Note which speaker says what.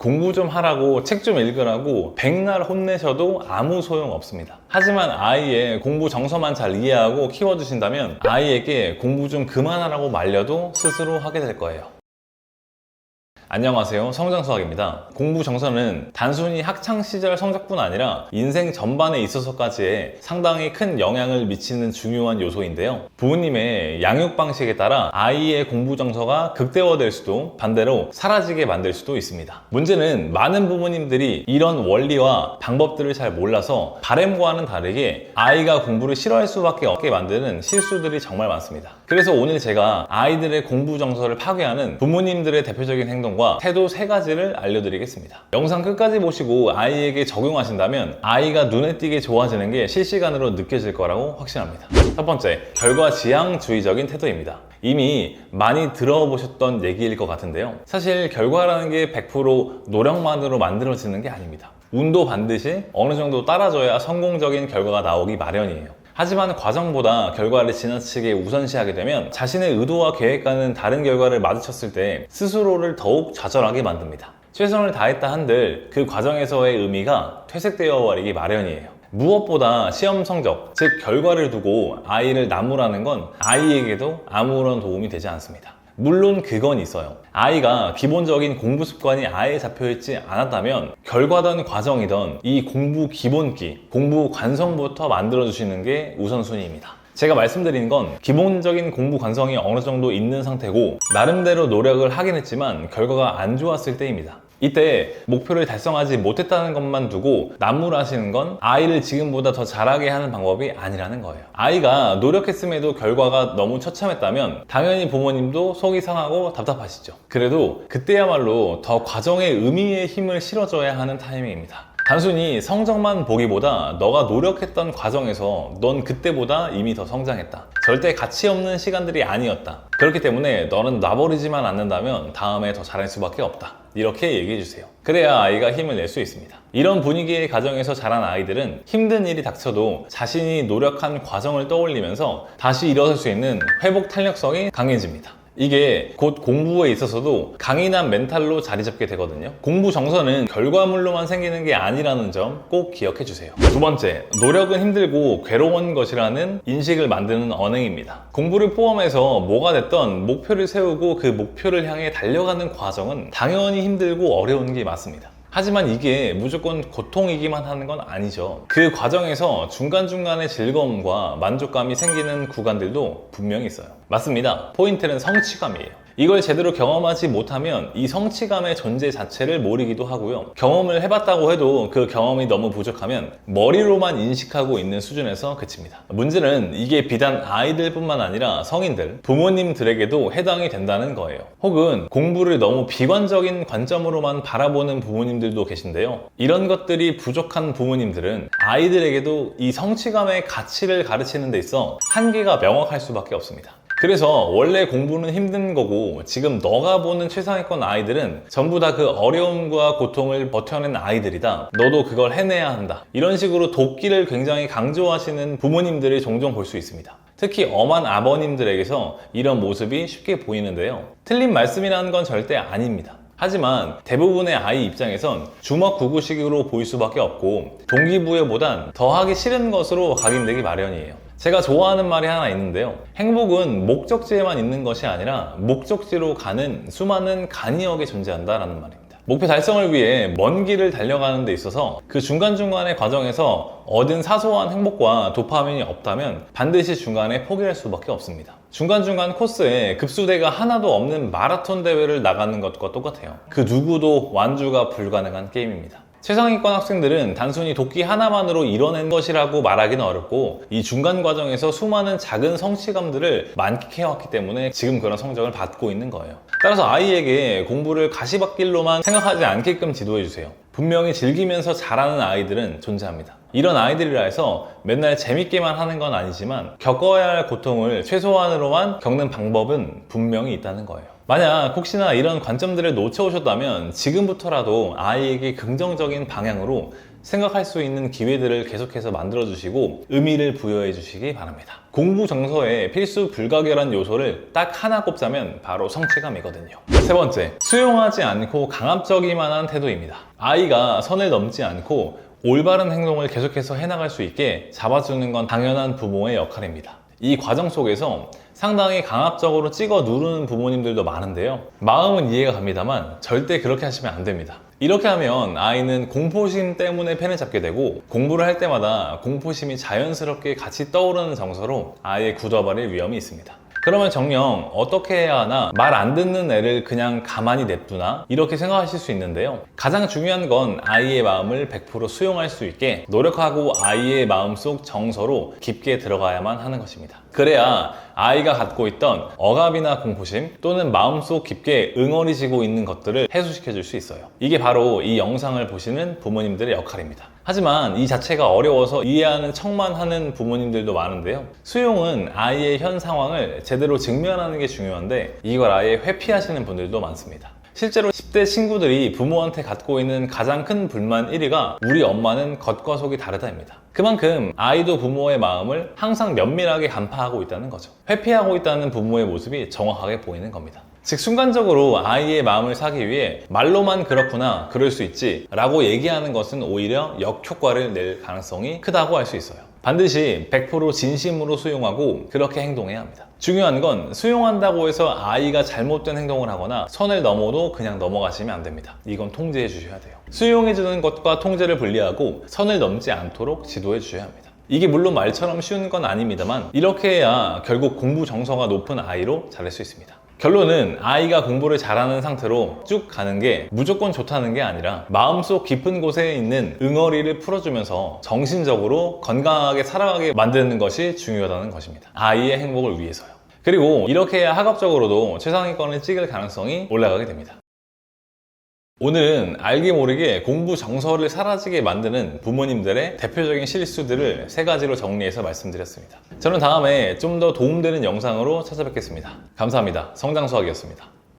Speaker 1: 공부 좀 하라고 책 좀 읽으라고 백날 혼내셔도 아무 소용 없습니다. 하지만 아이의 공부 정서만 잘 이해하고 키워주신다면 아이에게 공부 좀 그만하라고 말려도 스스로 하게 될 거예요. 안녕하세요, 성장수학입니다. 공부 정서는 단순히 학창시절 성적뿐 아니라 인생 전반에 있어서까지의 상당히 큰 영향을 미치는 중요한 요소인데요. 부모님의 양육 방식에 따라 아이의 공부 정서가 극대화될 수도 반대로 사라지게 만들 수도 있습니다. 문제는 많은 부모님들이 이런 원리와 방법들을 잘 몰라서 바람과는 다르게 아이가 공부를 싫어할 수밖에 없게 만드는 실수들이 정말 많습니다. 그래서 오늘 제가 아이들의 공부 정서를 파괴하는 부모님들의 대표적인 행동과 태도 3가지를 알려드리겠습니다. 영상 끝까지 보시고 아이에게 적용하신다면 아이가 눈에 띄게 좋아지는 게 실시간으로 느껴질 거라고 확신합니다. 첫 번째, 결과 지향주의적인 태도입니다. 이미 많이 들어보셨던 얘기일 것 같은데요. 사실 결과라는 게 100% 노력만으로 만들어지는 게 아닙니다. 운도 반드시 어느 정도 따라줘야 성공적인 결과가 나오기 마련이에요. 하지만 과정보다 결과를 지나치게 우선시하게 되면 자신의 의도와 계획과는 다른 결과를 마주쳤을 때 스스로를 더욱 좌절하게 만듭니다. 최선을 다했다 한들 그 과정에서의 의미가 퇴색되어 버리기 마련이에요. 무엇보다 시험 성적, 즉 결과를 두고 아이를 나무라는 건 아이에게도 아무런 도움이 되지 않습니다. 물론 그건 있어요. 아이가 기본적인 공부 습관이 아예 잡혀있지 않았다면 결과든 과정이든 이 공부 기본기, 공부 관성부터 만들어주시는 게 우선순위입니다. 제가 말씀드린 건 기본적인 공부 관성이 어느 정도 있는 상태고 나름대로 노력을 하긴 했지만 결과가 안 좋았을 때입니다. 이때 목표를 달성하지 못했다는 것만 두고 나무라시는 건 아이를 지금보다 더 잘하게 하는 방법이 아니라는 거예요. 아이가 노력했음에도 결과가 너무 처참했다면 당연히 부모님도 속이 상하고 답답하시죠. 그래도 그때야말로 더 과정의 의미에 힘을 실어줘야 하는 타이밍입니다. 단순히 성적만 보기보다 너가 노력했던 과정에서 넌 그때보다 이미 더 성장했다. 절대 가치 없는 시간들이 아니었다. 그렇기 때문에 너는 놔버리지만 않는다면 다음에 더 잘할 수밖에 없다. 이렇게 얘기해 주세요. 그래야 아이가 힘을 낼 수 있습니다. 이런 분위기의 가정에서 자란 아이들은 힘든 일이 닥쳐도 자신이 노력한 과정을 떠올리면서 다시 일어설 수 있는 회복 탄력성이 강해집니다. 이게 곧 공부에 있어서도 강인한 멘탈로 자리 잡게 되거든요. 공부 정서는 결과물로만 생기는 게 아니라는 점 꼭 기억해 주세요. 두 번째, 노력은 힘들고 괴로운 것이라는 인식을 만드는 언행입니다. 공부를 포함해서 뭐가 됐던 목표를 세우고 그 목표를 향해 달려가는 과정은 당연히 힘들고 어려운 게 맞습니다. 하지만 이게 무조건 고통이기만 하는 건 아니죠. 그 과정에서 중간중간에 즐거움과 만족감이 생기는 구간들도 분명히 있어요. 맞습니다. 포인트는 성취감이에요. 이걸 제대로 경험하지 못하면 이 성취감의 존재 자체를 모르기도 하고요. 경험을 해봤다고 해도 그 경험이 너무 부족하면 머리로만 인식하고 있는 수준에서 그칩니다. 문제는 이게 비단 아이들뿐만 아니라 성인들, 부모님들에게도 해당이 된다는 거예요. 혹은 공부를 너무 비관적인 관점으로만 바라보는 부모님들도 계신데요. 이런 것들이 부족한 부모님들은 아이들에게도 이 성취감의 가치를 가르치는 데 있어 한계가 명확할 수밖에 없습니다. 그래서 원래 공부는 힘든 거고 지금 너가 보는 최상위권 아이들은 전부 다 그 어려움과 고통을 버텨낸 아이들이다. 너도 그걸 해내야 한다. 이런 식으로 돕기를 굉장히 강조하시는 부모님들을 종종 볼 수 있습니다. 특히 엄한 아버님들에게서 이런 모습이 쉽게 보이는데요. 틀린 말씀이라는 건 절대 아닙니다. 하지만 대부분의 아이 입장에선 주먹구구식으로 보일 수밖에 없고 동기부여보단 더 하기 싫은 것으로 각인되기 마련이에요. 제가 좋아하는 말이 하나 있는데요. 행복은 목적지에만 있는 것이 아니라 목적지로 가는 수많은 간이역에 존재한다라는 말입니다. 목표 달성을 위해 먼 길을 달려가는 데 있어서 그 중간중간의 과정에서 얻은 사소한 행복과 도파민이 없다면 반드시 중간에 포기할 수밖에 없습니다. 중간중간 코스에 급수대가 하나도 없는 마라톤 대회를 나가는 것과 똑같아요. 그 누구도 완주가 불가능한 게임입니다. 최상위권 학생들은 단순히 도끼 하나만으로 이뤄낸 것이라고 말하기는 어렵고 이 중간 과정에서 수많은 작은 성취감들을 만끽해왔기 때문에 지금 그런 성적을 받고 있는 거예요. 따라서 아이에게 공부를 가시밭길로만 생각하지 않게끔 지도해주세요. 분명히 즐기면서 잘하는 아이들은 존재합니다. 이런 아이들이라 해서 맨날 재밌게만 하는 건 아니지만 겪어야 할 고통을 최소한으로만 겪는 방법은 분명히 있다는 거예요. 만약 혹시나 이런 관점들을 놓쳐오셨다면 지금부터라도 아이에게 긍정적인 방향으로 생각할 수 있는 기회들을 계속해서 만들어주시고 의미를 부여해 주시기 바랍니다. 공부 정서의 필수 불가결한 요소를 딱 하나 꼽자면 바로 성취감이거든요. 세 번째, 수용하지 않고 강압적이만 한 태도입니다. 아이가 선을 넘지 않고 올바른 행동을 계속해서 해나갈 수 있게 잡아주는 건 당연한 부모의 역할입니다. 이 과정 속에서 상당히 강압적으로 찍어 누르는 부모님들도 많은데요. 마음은 이해가 갑니다만 절대 그렇게 하시면 안 됩니다. 이렇게 하면 아이는 공포심 때문에 펜을 잡게 되고 공부를 할 때마다 공포심이 자연스럽게 같이 떠오르는 정서로 아이의 굳어버릴 위험이 있습니다. 그러면 정녕 어떻게 해야 하나, 말 안 듣는 애를 그냥 가만히 냅두나 이렇게 생각하실 수 있는데요. 가장 중요한 건 아이의 마음을 100% 수용할 수 있게 노력하고 아이의 마음속 정서로 깊게 들어가야만 하는 것입니다. 그래야 아이가 갖고 있던 억압이나 공포심 또는 마음속 깊게 응어리지고 있는 것들을 해소시켜 줄 수 있어요. 이게 바로 이 영상을 보시는 부모님들의 역할입니다. 하지만 이 자체가 어려워서 이해하는 척만 하는 부모님들도 많은데요. 수용은 아이의 현 상황을 제대로 직면하는 게 중요한데 이걸 아예 회피하시는 분들도 많습니다. 실제로 10대 친구들이 부모한테 갖고 있는 가장 큰 불만 1위가 우리 엄마는 겉과 속이 다르다입니다. 그만큼 아이도 부모의 마음을 항상 면밀하게 간파하고 있다는 거죠. 회피하고 있다는 부모의 모습이 정확하게 보이는 겁니다. 즉 순간적으로 아이의 마음을 사기 위해 말로만 그렇구나, 그럴 수 있지 라고 얘기하는 것은 오히려 역효과를 낼 가능성이 크다고 할 수 있어요. 반드시 100% 진심으로 수용하고 그렇게 행동해야 합니다. 중요한 건 수용한다고 해서 아이가 잘못된 행동을 하거나 선을 넘어도 그냥 넘어가시면 안 됩니다. 이건 통제해 주셔야 돼요. 수용해주는 것과 통제를 분리하고 선을 넘지 않도록 지도해 주셔야 합니다. 이게 물론 말처럼 쉬운 건 아닙니다만 이렇게 해야 결국 공부 정서가 높은 아이로 자랄 수 있습니다. 결론은 아이가 공부를 잘하는 상태로 쭉 가는 게 무조건 좋다는 게 아니라 마음속 깊은 곳에 있는 응어리를 풀어주면서 정신적으로 건강하게 살아가게 만드는 것이 중요하다는 것입니다. 아이의 행복을 위해서요. 그리고 이렇게 해야 학업적으로도 최상위권을 찍을 가능성이 올라가게 됩니다. 오늘은 알게 모르게 공부 정서를 사라지게 만드는 부모님들의 대표적인 실수들을 3가지로 정리해서 말씀드렸습니다. 저는 다음에 좀 더 도움되는 영상으로 찾아뵙겠습니다. 감사합니다. 성장수학이었습니다.